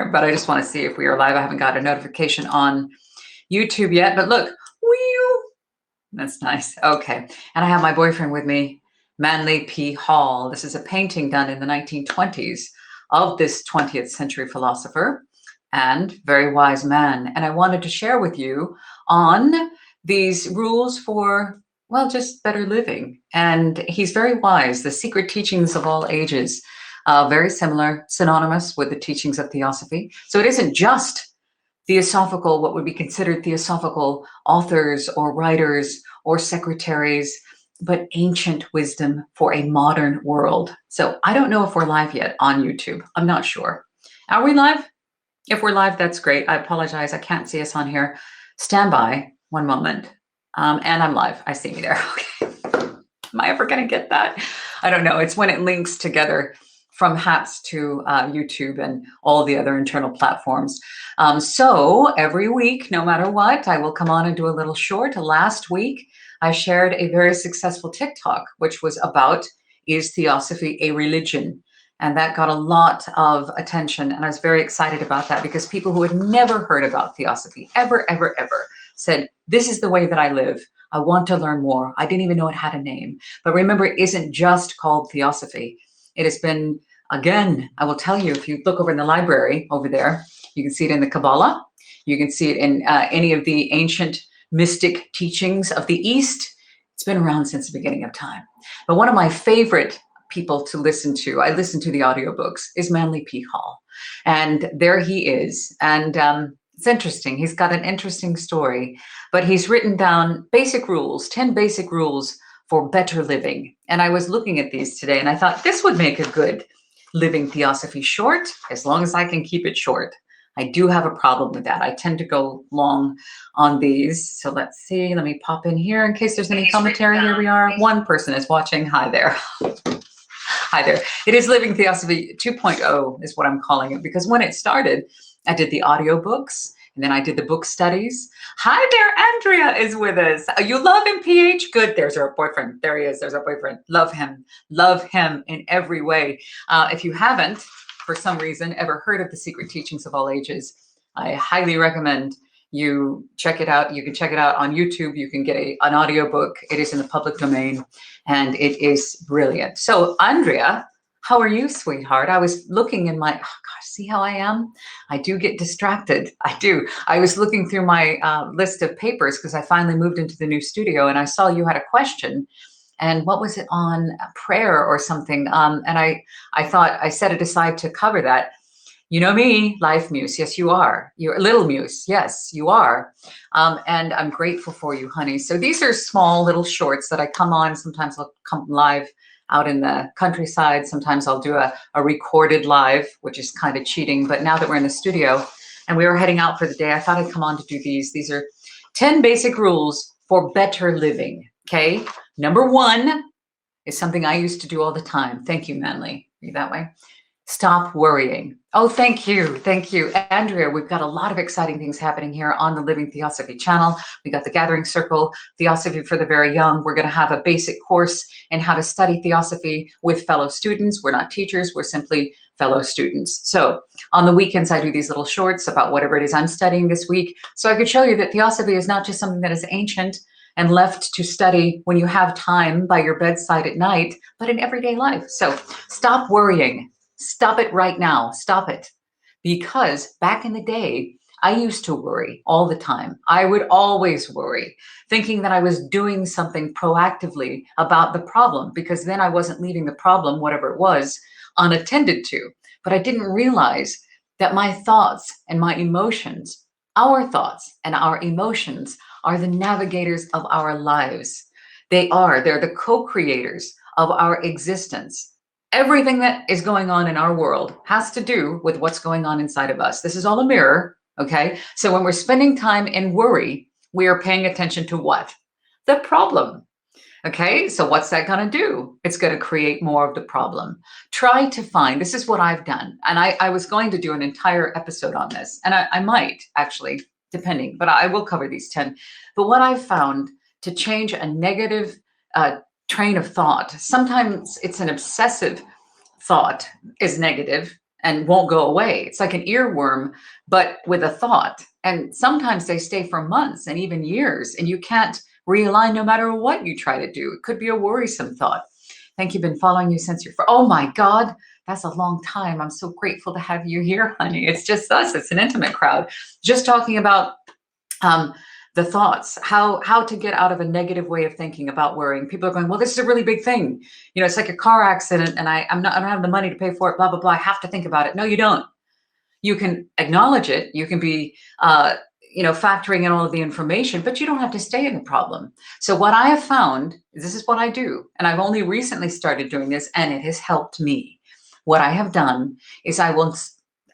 here, but I just want to see if we are live. I haven't got a notification on YouTube yet, but look, wheel. That's nice. Okay. And I have my boyfriend with me, Manly P. Hall. This is a painting done in the 1920s of this 20th century philosopher and very wise man. And I wanted to share with you on these rules for, well, just better living. And he's very wise. The secret teachings of all ages, very similar, synonymous with the teachings of Theosophy. So it isn't just Theosophical, what would be considered Theosophical authors or writers or secretaries, but ancient wisdom for a modern world. So I don't know if we're live yet on YouTube. I'm not sure. Are we live? If we're live, that's great. I apologize. I can't see us on here. Stand by one moment. And I'm live. I see me there. Okay. Am I ever going to get that? I don't know. It's when it links together from HAPS to YouTube and all the other internal platforms. So every week, no matter what, I will come on and do a little short. Last week, I shared a very successful TikTok, which was about, is Theosophy a religion? And that got a lot of attention. And I was very excited about that because people who had never heard about Theosophy, ever, said, this is the way that I live. I want to learn more. I didn't even know it had a name. But remember, it isn't just called Theosophy. It has been, again, I will tell you, if you look over in the library over there, you can see it in the Kabbalah. You can see it in any of the ancient mystic teachings of the East. It's been around since the beginning of time. But one of my favorite people to listen to, I listen to the audiobooks, is Manly P. Hall. And there he is. And it's interesting. He's got an interesting story, but he's written down basic rules, 10 basic rules for better living. And I was looking at these today and I thought this would make a good living Theosophy short, as long as I can keep it short. I do have a problem with that. I tend to go long on these. So let's see, let me pop in here in case there's any commentary. Here we are. One person is watching. Hi there. Hi there. It is Living Theosophy 2.0 is what I'm calling it, because when it started, I did the audiobooks and then I did the book studies. Hi there, Andrea is with us. You love him, PH? Good, there's our boyfriend. There he is, there's our boyfriend. Love him in every way. If you haven't, for some reason, ever heard of the Secret Teachings of All Ages, I highly recommend you check it out. You can check it out on YouTube. You can get an audiobook. It is in the public domain and it is brilliant. So Andrea, how are you, sweetheart? I was looking in my, oh gosh, see how I am? I do get distracted. I do. I was looking through my list of papers because I finally moved into the new studio and I saw you had a question. And what was it on prayer or something? And I thought I set it aside to cover that. You know me, life muse. Yes, you are. You're a little muse. Yes, you are. And I'm grateful for you, honey. So these are small little shorts that I come on. Sometimes I'll come live out in the countryside. Sometimes I'll do a recorded live, which is kind of cheating. But now that we're in the studio and we were heading out for the day, I thought I'd come on to do these. These are 10 basic rules for better living. Okay. Number 1 is something I used to do all the time. Thank you, Manly. Are you that way? Stop worrying. Oh, thank you. Thank you. Andrea, we've got a lot of exciting things happening here on the Living Theosophy channel. We got the Gathering Circle, Theosophy for the Very Young. We're going to have a basic course in how to study Theosophy with fellow students. We're not teachers. We're simply fellow students. So on the weekends, I do these little shorts about whatever it is I'm studying this week. So I could show you that Theosophy is not just something that is ancient and left to study when you have time by your bedside at night, but in everyday life. So stop worrying. Stop it right now. Stop it. Because back in the day, I used to worry all the time. I would always worry, thinking that I was doing something proactively about the problem, because then I wasn't leaving the problem, whatever it was, unattended to. But I didn't realize that my thoughts and my emotions, our thoughts and our emotions, are the navigators of our lives. They're the co-creators of our existence. Everything that is going on in our world has to do with what's going on inside of us. This is all a mirror, okay? So when we're spending time in worry, we are paying attention to what? The problem, okay? So what's that gonna do? It's gonna create more of the problem. Try to find, this is what I've done, and I was going to do an entire episode on this, and I might actually, depending, but I will cover these 10. But what I've found to change a negative train of thought, sometimes it's an obsessive thought is negative and won't go away. It's like an earworm, but with a thought. And sometimes they stay for months and even years, and you can't realign no matter what you try to do. It could be a worrisome thought. Thank you. Been following you since oh my God, that's a long time. I'm so grateful to have you here, honey. It's just us. It's an intimate crowd. Just talking about the thoughts, how to get out of a negative way of thinking about worrying. People are going, well, this is a really big thing. You know, it's like a car accident and I don't have the money to pay for it, blah, blah, blah. I have to think about it. No, you don't. You can acknowledge it. You can be, factoring in all of the information, but you don't have to stay in the problem. So what I have found, this is what I do. And I've only recently started doing this and it has helped me. What I have done is I'll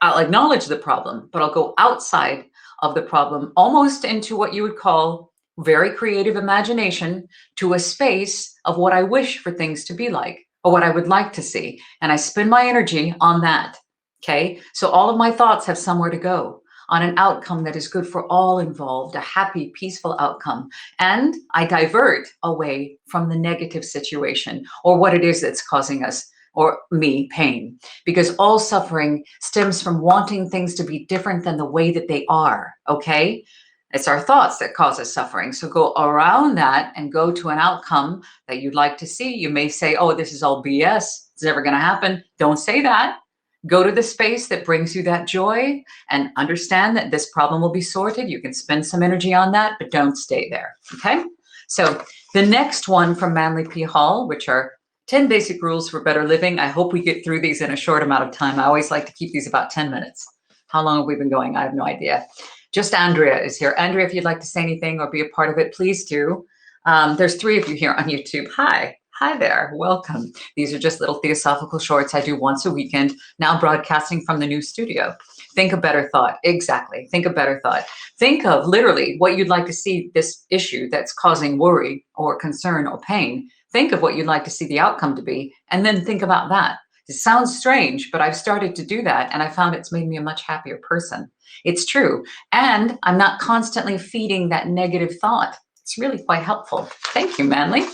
acknowledge the problem, but I'll go outside of the problem, almost into what you would call very creative imagination, to a space of what I wish for things to be like, or what I would like to see. And I spend my energy on that. Okay. So all of my thoughts have somewhere to go, on an outcome that is good for all involved, a happy, peaceful outcome. And I divert away from the negative situation or what it is that's causing us or me pain, because all suffering stems from wanting things to be different than the way that they are. Okay. It's our thoughts that cause us suffering. So go around that and go to an outcome that you'd like to see. You may say, oh, this is all BS. It's never going to happen. Don't say that. Go to the space that brings you that joy and understand that this problem will be sorted. You can spend some energy on that, but don't stay there. Okay. So the next one from Manly P. Hall, which are 10 basic rules for better living. I hope we get through these in a short amount of time. I always like to keep these about 10 minutes. How long have we been going? I have no idea. Just Andrea is here. Andrea, if you'd like to say anything or be a part of it, please do. There's 3 of you here on YouTube. Hi. Hi there. Welcome. These are just little Theosophical shorts I do once a weekend, now broadcasting from the new studio. Think a better thought. Exactly. Think a better thought. Think of literally what you'd like to see this issue that's causing worry or concern or pain. Think of what you'd like to see the outcome to be, and then think about that. It sounds strange, but I've started to do that, and I found it's made me a much happier person. It's true. And I'm not constantly feeding that negative thought. It's really quite helpful. Thank you, Manly.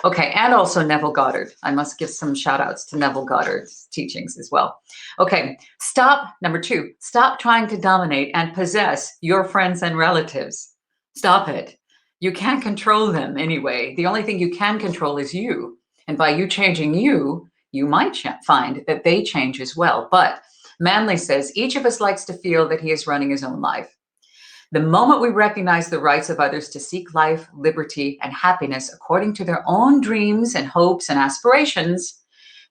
Okay, and also Neville Goddard. I must give some shout outs to Neville Goddard's teachings as well. Okay, number 2, stop trying to dominate and possess your friends and relatives. Stop it. You can't control them anyway. The only thing you can control is you. And by you changing you might find that they change as well. But Manly says, each of us likes to feel that he is running his own life. The moment we recognize the rights of others to seek life, liberty, and happiness according to their own dreams and hopes and aspirations,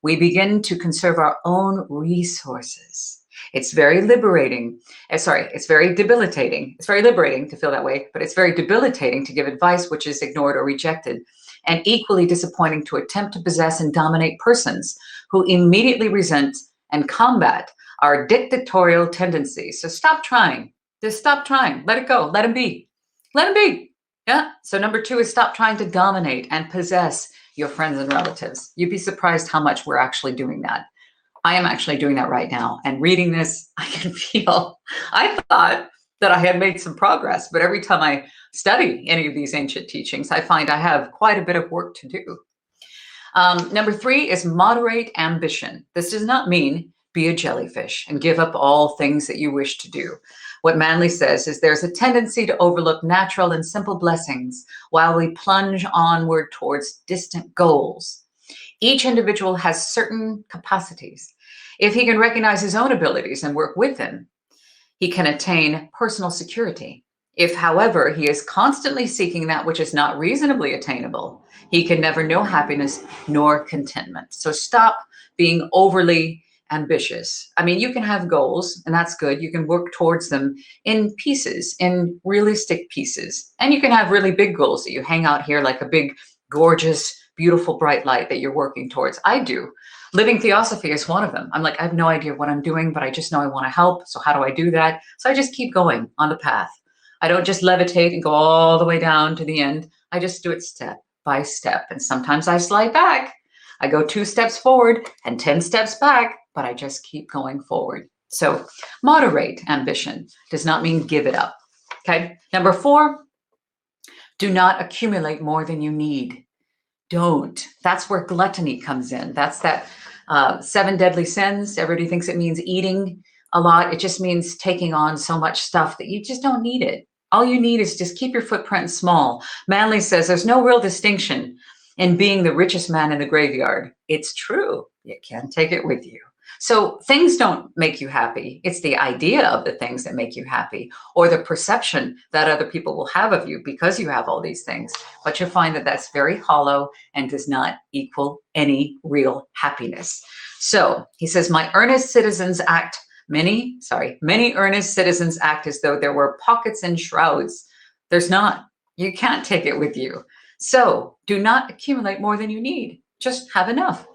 we begin to conserve our own resources. It's very liberating. It's very debilitating. It's very liberating to feel that way, but it's very debilitating to give advice which is ignored or rejected, and equally disappointing to attempt to possess and dominate persons who immediately resent and combat our dictatorial tendencies. So stop trying. Just stop trying. Let it go. Let him be. Let him be. Yeah. So number 2 is stop trying to dominate and possess your friends and relatives. You'd be surprised how much we're actually doing that. I am actually doing that right now. And reading this, I can feel, I thought that I had made some progress, but every time I study any of these ancient teachings, I find I have quite a bit of work to do. Number 3 is moderate ambition. This does not mean be a jellyfish and give up all things that you wish to do. What Manly says is there's a tendency to overlook natural and simple blessings while we plunge onward towards distant goals. Each individual has certain capacities. If he can recognize his own abilities and work with them, he can attain personal security. If, however, he is constantly seeking that which is not reasonably attainable, he can never know happiness nor contentment. So stop being overly ambitious. I mean, you can have goals, and that's good. You can work towards them in pieces, in realistic pieces. And you can have really big goals that you hang out here like a big, gorgeous, beautiful, bright light that you're working towards. I do. Living Theosophy is one of them. I'm like, I have no idea what I'm doing, but I just know I want to help. So how do I do that? So I just keep going on the path. I don't just levitate and go all the way down to the end. I just do it step by step. And sometimes I slide back. I go 2 steps forward and 10 steps back, but I just keep going forward. So moderate ambition does not mean give it up. Okay. Number 4, do not accumulate more than you need. Don't. That's where gluttony comes in. That's that 7 deadly sins. Everybody thinks it means eating a lot. It just means taking on so much stuff that you just don't need it. All you need is just keep your footprint small. Manly says there's no real distinction in being the richest man in the graveyard. It's true. You can't take it with you. So things don't make you happy. It's the idea of the things that make you happy, or the perception that other people will have of you because you have all these things. But you'll find that that's very hollow and does not equal any real happiness. So he says, many earnest citizens act as though there were pockets and shrouds. There's not. You can't take it with you. So do not accumulate more than you need. Just have enough.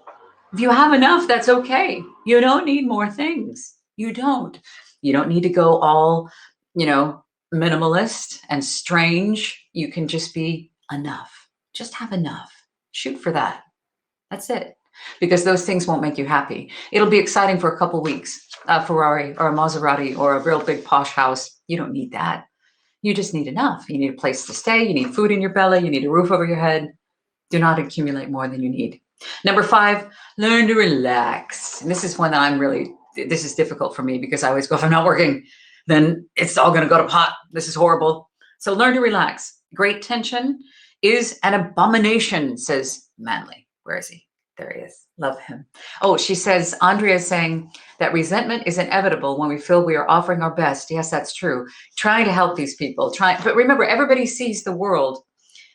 If you have enough, that's okay. You don't need more things. You don't. You don't need to go all, minimalist and strange. You can just be enough. Just have enough. Shoot for that. That's it. Because those things won't make you happy. It'll be exciting for a couple weeks. A Ferrari or a Maserati or a real big posh house. You don't need that. You just need enough. You need a place to stay. You need food in your belly. You need a roof over your head. Do not accumulate more than you need. Number 5, learn to relax. And this is one that this is difficult for me because I always go, if I'm not working, then it's all going to go to pot. This is horrible. So learn to relax. Great tension is an abomination, says Manly. Where is he? There he is. Love him. Oh, she says, Andrea is saying that resentment is inevitable when we feel we are offering our best. Yes, that's true. Trying to help these people. But remember, everybody sees the world.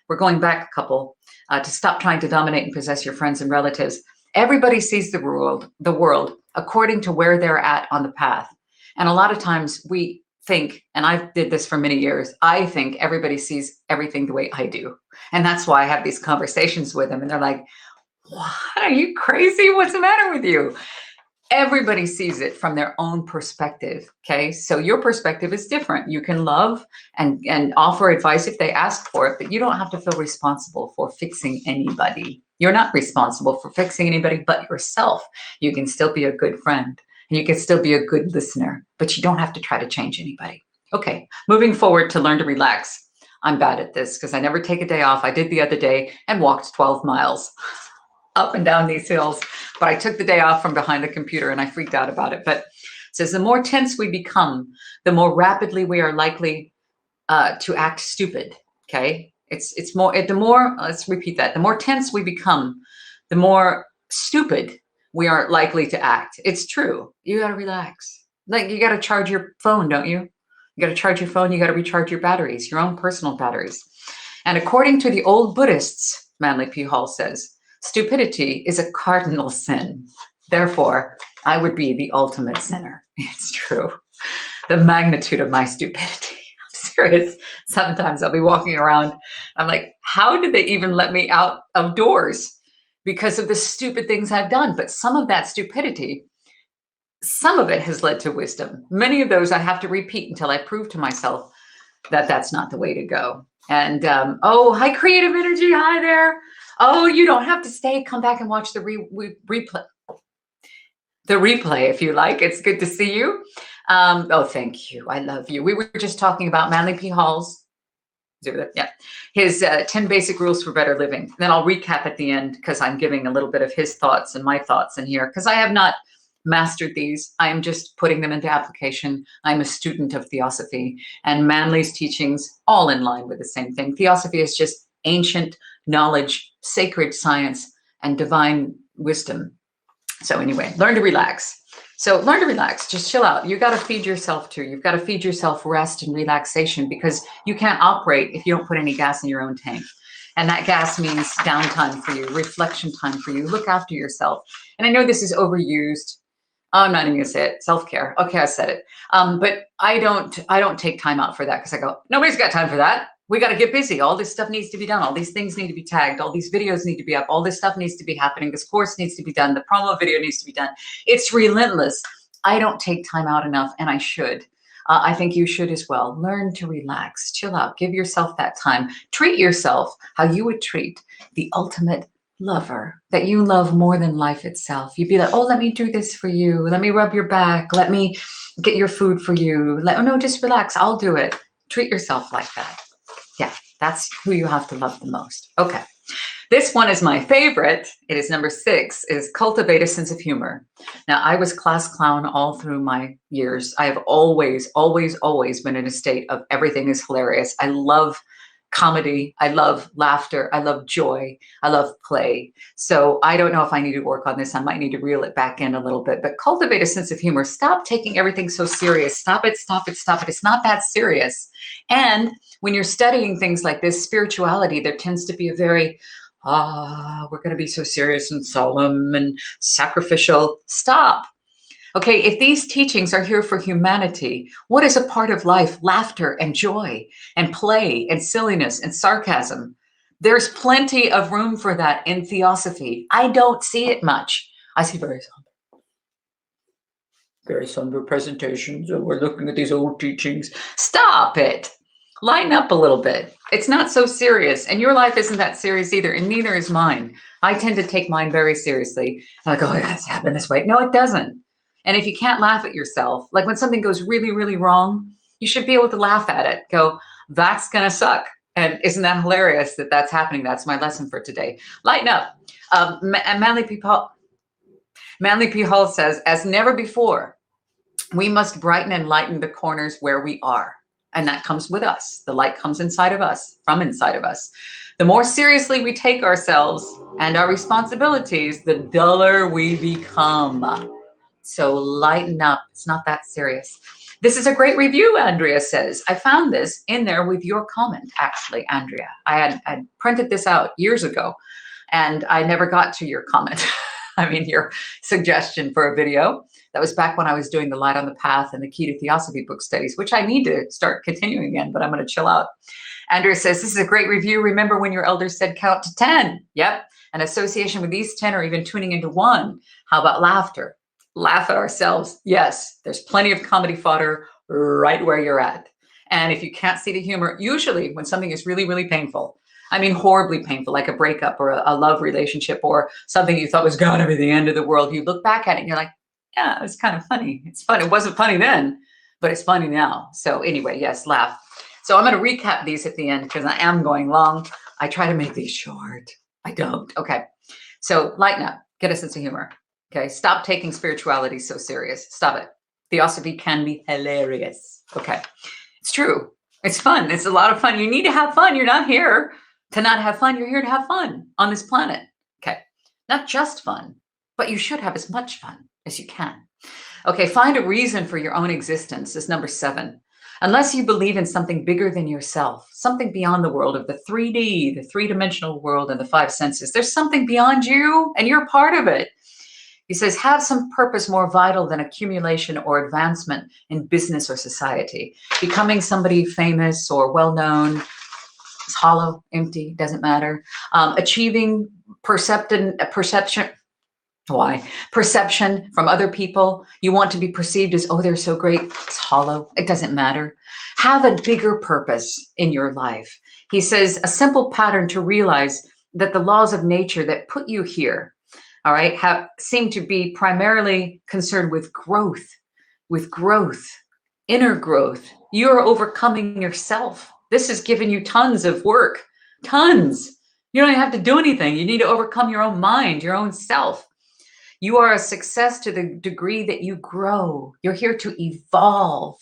We're going back a couple to stop trying to dominate and possess your friends and relatives. Everybody sees the world according to where they're at on the path. And a lot of times we think, and I did this for many years, I think everybody sees everything the way I do. And that's why I have these conversations with them. And they're like, what? Are you crazy? What's the matter with you? Everybody sees it from their own perspective. Okay. So your perspective is different. You can love and offer advice if they ask for it, but you don't have to feel responsible for fixing anybody. You're not responsible for fixing anybody but yourself. You can still be a good friend and you can still be a good listener, but you don't have to try to change anybody. Okay. Moving forward to learn to relax. I'm bad at this because I never take a day off. I did the other day and walked 12 miles. Up and down these hills, but I took the day off from behind the computer and I freaked out about it. But it says the more tense we become, the more rapidly we are likely to act stupid. Okay, the more let's repeat that. The more tense we become, the more stupid we are likely to act. It's true. You got to relax. Like you got to charge your phone, don't you? You got to charge your phone. You got to recharge your batteries, your own personal batteries. And according to the old Buddhists, Manly P. Hall says, stupidity is a cardinal sin. Therefore, I would be the ultimate sinner. It's true. The magnitude of my stupidity. I'm serious. Sometimes I'll be walking around. I'm like, how did they even let me out of doors? Because of the stupid things I've done. But some of that stupidity, some of it has led to wisdom. Many of those I have to repeat until I prove to myself that that's not the way to go. And, hi, creative energy. Hi there. Oh, you don't have to stay. Come back and watch the replay. The replay, if you like. It's good to see you. Thank you. I love you. We were just talking about Manly P. Hall's, his 10 basic rules for better living. Then I'll recap at the end because I'm giving a little bit of his thoughts and my thoughts in here because I have not mastered these. I am just putting them into application. I'm a student of Theosophy and Manly's teachings, all in line with the same thing. Theosophy is just ancient knowledge, sacred science, and divine wisdom. So anyway, learn to relax. So learn to relax, just chill out. You got to feed yourself too. You've got to feed yourself rest and relaxation because you can't operate if you don't put any gas in your own tank. And that gas means downtime for you, reflection time for you. Look after yourself. And I know this is overused. I'm not even gonna say it. Self-care. Okay, I said it. But I don't take time out for that because I go, nobody's got time for that. We got to get busy. All this stuff needs to be done. All these things need to be tagged. All these videos need to be up. All this stuff needs to be happening. This course needs to be done. The promo video needs to be done. It's relentless. I don't take time out enough, and I should. I think you should as well. Learn to relax, chill out, give yourself that time. Treat yourself how you would treat the ultimate lover that you love more than life itself. You'd be like, oh, let me do this for you. Let me rub your back. Let me get your food for you. No, just relax. I'll do it. Treat yourself like that. Yeah, that's who you have to love the most. Okay. This one is my favorite. It is number 6, is cultivate a sense of humor. Now, I was class clown all through my years. I have always, always, always been in a state of everything is hilarious. I love comedy. I love laughter. I love joy. I love play. So I don't know if I need to work on this. I might need to reel it back in a little bit, but cultivate a sense of humor. Stop taking everything so serious. Stop it, stop it, stop it. It's not that serious. And when you're studying things like this, spirituality, there tends to be a very, we're going to be so serious and solemn and sacrificial. Stop. Okay, if these teachings are here for humanity, what is a part of life? Laughter and joy and play and silliness and sarcasm. There's plenty of room for that in Theosophy. I don't see it much. I see very somber presentations, and we're looking at these old teachings. Stop it. Lighten up a little bit. It's not so serious, and your life isn't that serious either, and neither is mine. I tend to take mine very seriously. I go, it's happened this way. No, it doesn't. And if you can't laugh at yourself, like when something goes really, really wrong, you should be able to laugh at it. Go, that's going to suck. And isn't that hilarious that that's happening? That's my lesson for today. Lighten up. Manly P. Hall says, as never before, we must brighten and lighten the corners where we are. And that comes with us. The light comes inside of us, from inside of us. The more seriously we take ourselves and our responsibilities, the duller we become. So lighten up. It's not that serious. This is a great review, Andrea says. I found this in there with your comment, actually, Andrea. I had printed this out years ago, and I never got to your comment. I mean, your suggestion for a video. That was back when I was doing the Light on the Path and the Key to Theosophy book studies, which I need to start continuing again, but I'm going to chill out. Andrea says, this is a great review. Remember when your elders said count to 10? Yep. An association with these 10 or even tuning into 1. How about laughter? Laugh at ourselves. Yes, there's plenty of comedy fodder right where you're at. And if you can't see the humor, usually when something is really, really painful, I mean, horribly painful, like a breakup or a love relationship or something you thought was going to be the end of the world, you look back at it and you're like, yeah, it was kind of funny. It's fun. It wasn't funny then, but it's funny now. So anyway, yes, laugh. So I'm going to recap these at the end because I am going long. I try to make these short. I don't. Okay. So lighten up. Get a sense of humor. Okay, stop taking spirituality so serious. Stop it. Theosophy can be hilarious. Okay, it's true. It's fun. It's a lot of fun. You need to have fun. You're not here to not have fun. You're here to have fun on this planet. Okay, not just fun, but you should have as much fun as you can. Okay, find a reason for your own existence is number 7. Unless you believe in something bigger than yourself, something beyond the world of the 3D, the 3-dimensional world and the 5 senses, there's something beyond you and you're part of it. He says, have some purpose more vital than accumulation or advancement in business or society. Becoming somebody famous or well-known is hollow, empty, doesn't matter. Achieving perception from other people. You want to be perceived as, oh, they're so great. It's hollow. It doesn't matter. Have a bigger purpose in your life. He says, a simple pattern to realize that the laws of nature that put you here, all right, seem to be primarily concerned with growth, inner growth. You're overcoming yourself. This has given you tons of work, tons. You don't even have to do anything. You need to overcome your own mind, your own self. You are a success to the degree that you grow. You're here to evolve.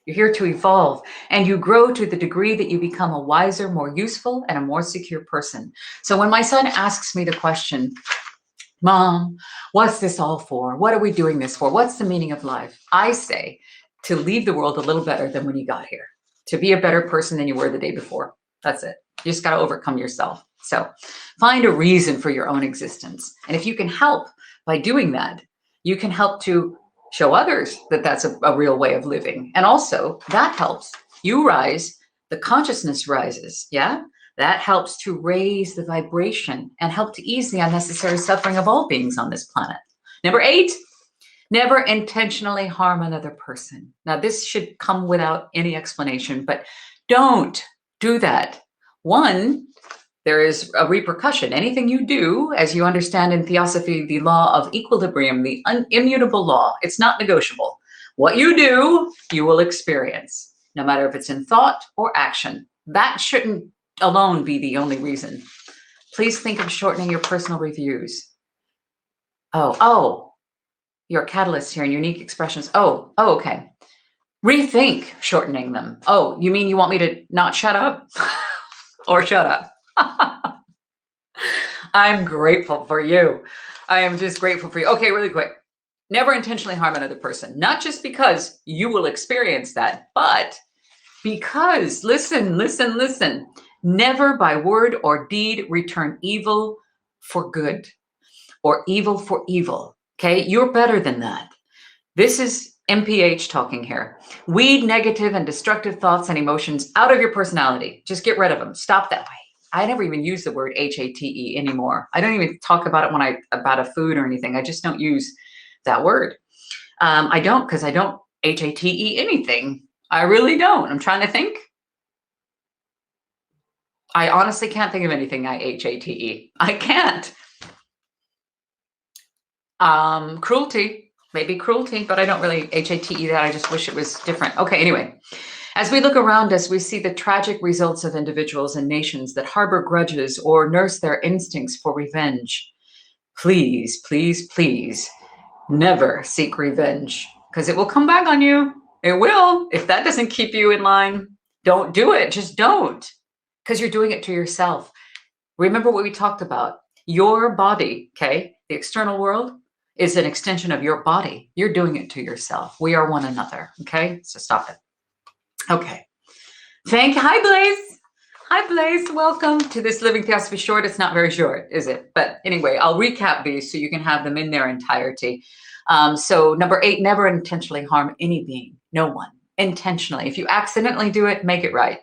You're here to evolve, and you grow to the degree that you become a wiser, more useful, and a more secure person. So when my son asks me the question, Mom, what's this all for? What are we doing this for? What's the meaning of life? I say to leave the world a little better than when you got here, to be a better person than you were the day before. That's it. You just got to overcome yourself. So find a reason for your own existence. And if you can help by doing that, you can help to show others that that's a real way of living. And also that helps you rise, the consciousness rises. Yeah. That helps to raise the vibration and help to ease the unnecessary suffering of all beings on this planet. Number 8, never intentionally harm another person. Now, this should come without any explanation, but don't do that. 1, there is a repercussion. Anything you do, as you understand in Theosophy, the law of equilibrium, the immutable law, it's not negotiable. What you do, you will experience, no matter if it's in thought or action. That shouldn't alone be the only reason. Please think of shortening your personal reviews. Oh, your catalyst here and unique expressions. Oh, okay. Rethink shortening them. Oh, you mean you want me to not shut up or shut up? I'm grateful for you. I am just grateful for you. Okay, really quick. Never intentionally harm another person, not just because you will experience that, but because, listen, never by word or deed return evil for good or evil for evil. Okay, you're better than that. This is MPH talking here. Weed negative and destructive thoughts and emotions out of your personality. Just get rid of them. Stop that way. I never even use the word HATE anymore. I don't even talk about it when about a food or anything. I just don't use that word. I don't, because I don't HATE anything. I really don't. I'm trying to think. I honestly can't think of anything I HATE. I can't. Cruelty, maybe cruelty, but I don't really HATE that. I just wish it was different. Okay, anyway. As we look around us, we see the tragic results of individuals and nations that harbor grudges or nurse their instincts for revenge. Please, please, please, never seek revenge, because it will come back on you. It will. If that doesn't keep you in line, don't do it. Just don't, because you're doing it to yourself. Remember what we talked about. Your body, okay, the external world is an extension of your body. You're doing it to yourself. We are one another, okay? So stop it. Okay. Hi, Blaze. Hi, Blaze. Welcome to this Living Theosophy short. It's not very short, is it? But anyway, I'll recap these so you can have them in their entirety. So number 8, never intentionally harm any being. No one. Intentionally. If you accidentally do it, make it right.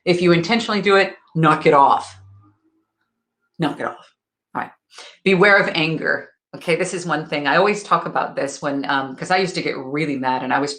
If you intentionally do it, knock it off. Knock it off. All right. Beware of anger. Okay, this is one thing. I always talk about this when, because I used to get really mad and I was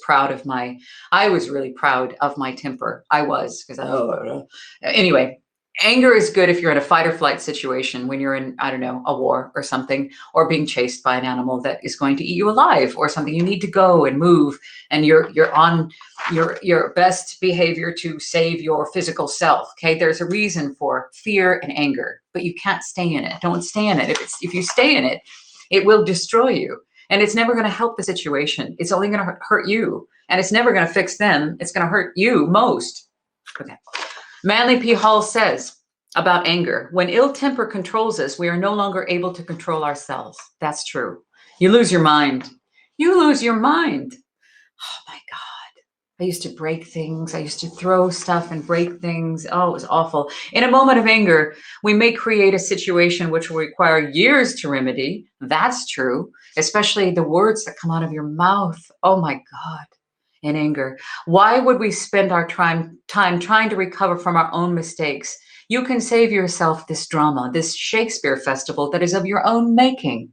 really proud of my temper. I was, because anyway, anger is good if you're in a fight or flight situation, when you're in, I don't know, a war or something, or being chased by an animal that is going to eat you alive, or something you need to go and move, and you're on your best behavior to save your physical self. Okay, there's a reason for fear and anger, but you can't stay in it. Don't stay in it. If you stay in it, it will destroy you, and it's never going to help the situation. It's only going to hurt you, and it's never going to fix them. It's going to hurt you most. Okay. Manly P. Hall says about anger, when ill temper controls us, we are no longer able to control ourselves. That's true. You lose your mind. You lose your mind. Oh my God. I used to break things. I used to throw stuff and break things. Oh, it was awful. In a moment of anger, we may create a situation which will require years to remedy. That's true, especially the words that come out of your mouth. Oh my God, in anger. Why would we spend our time trying to recover from our own mistakes? You can save yourself this drama, this Shakespeare festival that is of your own making.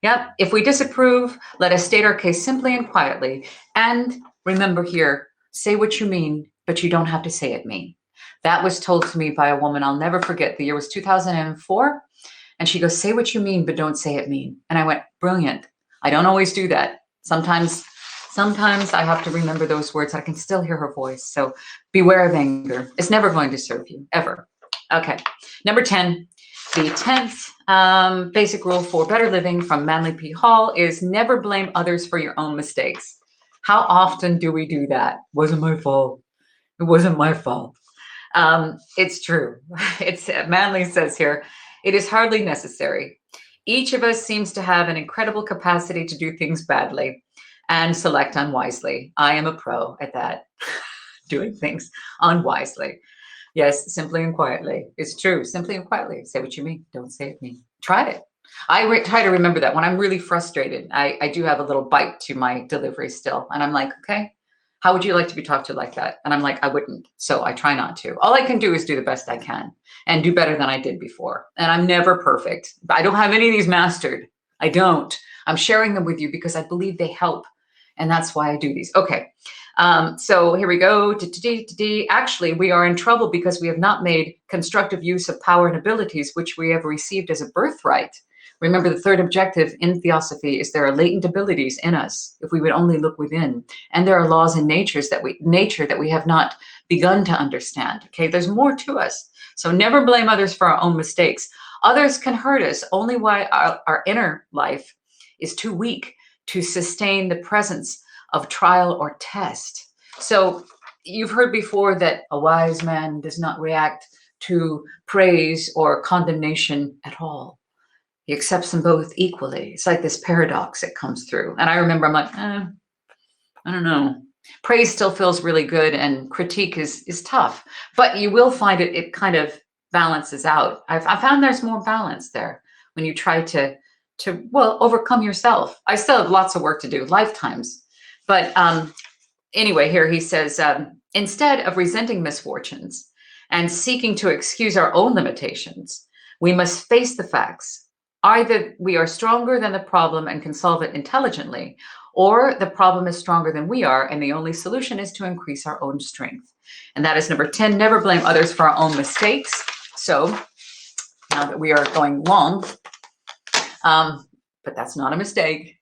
Yep, if we disapprove, let us state our case simply and quietly. And remember here, say what you mean, but you don't have to say it mean. That was told to me by a woman I'll never forget. The year was 2004. And she goes, say what you mean, but don't say it mean. And I went, brilliant. I don't always do that. Sometimes I have to remember those words. I can still hear her voice. So beware of anger. It's never going to serve you, ever. Okay, number 10. The 10th basic rule for better living from Manly P. Hall is never blame others for your own mistakes. How often do we do that? Wasn't my fault. It wasn't my fault. It's true. It's Manly says here, it is hardly necessary. Each of us seems to have an incredible capacity to do things badly and select unwisely. I am a pro at that, doing things unwisely. Yes, simply and quietly. It's true. Simply and quietly. Say what you mean. Don't say it mean. Try it. I try to remember that when I'm really frustrated. I do have a little bite to my delivery still. And I'm like, okay, how would you like to be talked to like that? And I'm like, I wouldn't. So I try not to. All I can do is do the best I can and do better than I did before. And I'm never perfect. I don't have any of these mastered. I don't. I'm sharing them with you because I believe they help. And that's why I do these. Okay. So here we go. Actually, we are in trouble because we have not made constructive use of power and abilities which we have received as a birthright. Remember, the third objective in Theosophy is there are latent abilities in us if we would only look within. And there are laws in nature that we have not begun to understand. Okay, there's more to us. So never blame others for our own mistakes. Others can hurt us only while our inner life is too weak to sustain the presence of trial or test. So you've heard before that a wise man does not react to praise or condemnation at all. He accepts them both equally. It's like this paradox that comes through. And I remember I'm like, I don't know. Praise still feels really good and critique is tough, but you will find it kind of balances out. I found there's more balance there when you try to well, overcome yourself. I still have lots of work to do, lifetimes. But anyway, here he says, instead of resenting misfortunes and seeking to excuse our own limitations, we must face the facts. Either we are stronger than the problem and can solve it intelligently, or the problem is stronger than we are, and the only solution is to increase our own strength. And that is number 10, never blame others for our own mistakes. So now that we are going long, but that's not a mistake.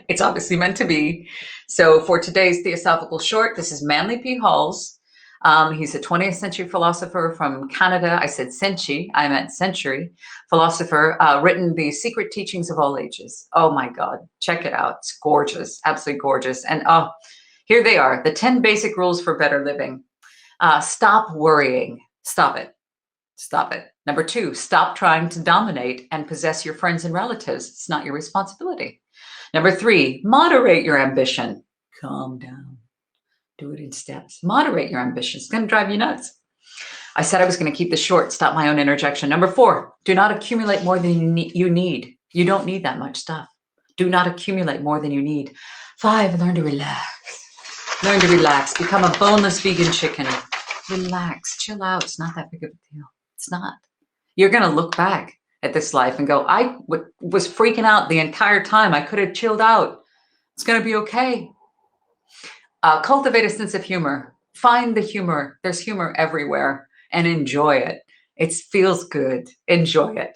It's obviously meant to be. So for today's Theosophical Short, this is Manly P. Halls. He's a 20th century philosopher from Canada. I said century, I meant century. Philosopher, written The Secret Teachings of All Ages. Oh my God, check it out. It's gorgeous, absolutely gorgeous. And here they are, the 10 basic rules for better living. Stop worrying. Stop it. Stop it. Number 2, stop trying to dominate and possess your friends and relatives. It's not your responsibility. Number 3, moderate your ambition. Calm down. Do it in steps. Moderate your ambition. It's going to drive you nuts. I said I was going to keep this short. Stop my own interjection. Number 4, do not accumulate more than you need. You don't need that much stuff. Do not accumulate more than you need. 5, learn to relax. Learn to relax. Become a boneless vegan chicken. Relax. Chill out. It's not that big of a deal. It's not. You're going to look back at this life and go, I was freaking out the entire time. I could have chilled out. It's going to be okay. Cultivate a sense of humor. Find the humor. There's humor everywhere, and enjoy it. It feels good. Enjoy it.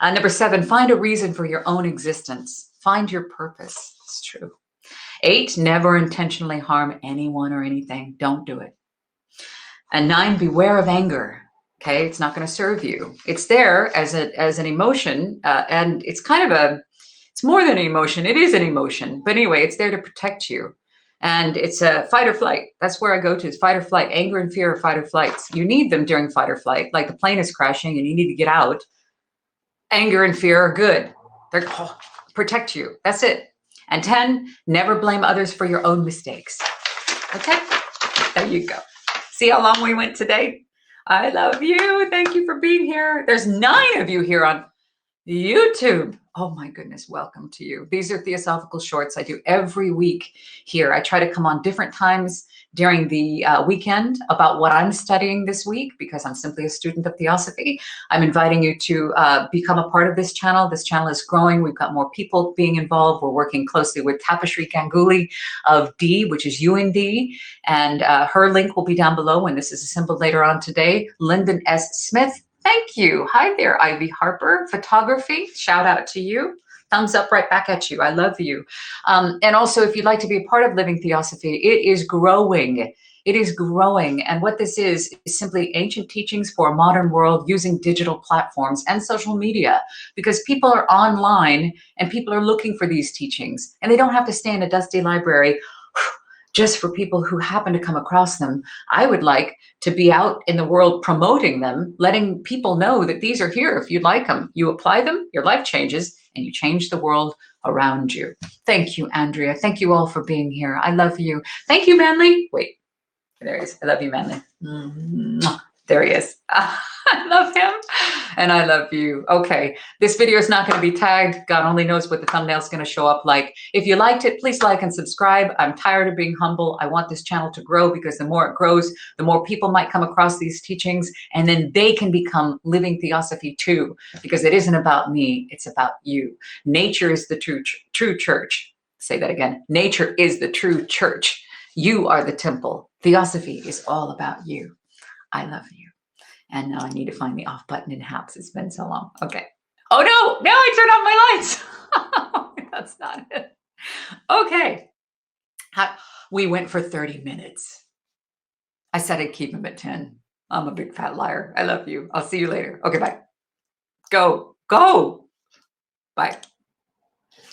Number 7, find a reason for your own existence. Find your purpose. It's true. 8, never intentionally harm anyone or anything. Don't do it. And 9, beware of anger. Okay, it's not going to serve you. It's there as an emotion, and it's kind of it's more than an emotion. It is an emotion, but anyway, it's there to protect you. And it's a fight or flight. That's where I go to, is fight or flight. Anger and fear are fight or flights. You need them during fight or flight, like the plane is crashing and you need to get out. Anger and fear are good. They're protect you. That's it. And 10, never blame others for your own mistakes. Okay, there you go. See how long we went today? I love you. Thank you for being here. There's 9 of you here on YouTube. Oh my goodness, welcome to you. These are Theosophical Shorts I do every week here. I try to come on different times during the weekend about what I'm studying this week, because I'm simply a student of Theosophy. I'm inviting you to become a part of this channel. This channel is growing. We've got more people being involved. We're working closely with Tapestry Ganguly of D, which is UND, and her link will be down below when this is assembled later on today. Lyndon S. Smith. Thank you. Hi there, Ivy Harper. Photography, shout out to you. Thumbs up right back at you. I love you. And also, if you'd like to be a part of Living Theosophy, it is growing. It is growing. And what this is simply ancient teachings for a modern world using digital platforms and social media, because people are online and people are looking for these teachings, and they don't have to stay in a dusty library just for people who happen to come across them. I would like to be out in the world promoting them, letting people know that these are here. If you'd like them, you apply them, your life changes, and you change the world around you. Thank you, Andrea. Thank you all for being here. I love you. Thank you, Manly. Wait, there he is. I love you, Manly. There he is. I love him and I love you. Okay, this video is not going to be tagged. God only knows what the thumbnail is going to show up like. If you liked it, please like and subscribe. I'm tired of being humble. I want this channel to grow, because the more it grows, the more people might come across these teachings, and then they can become living Theosophy too, because it isn't about me. It's about you. Nature is the true church. Say that again. Nature is the true church. You are the temple. Theosophy is all about you. I love you. And now I need to find the off button in Haps. It's been so long. Okay. Oh no, now I turned off my lights. That's not it. Okay. We went for 30 minutes. I said I'd keep him at 10. I'm a big fat liar. I love you. I'll see you later. Okay, bye. Go. Go. Bye.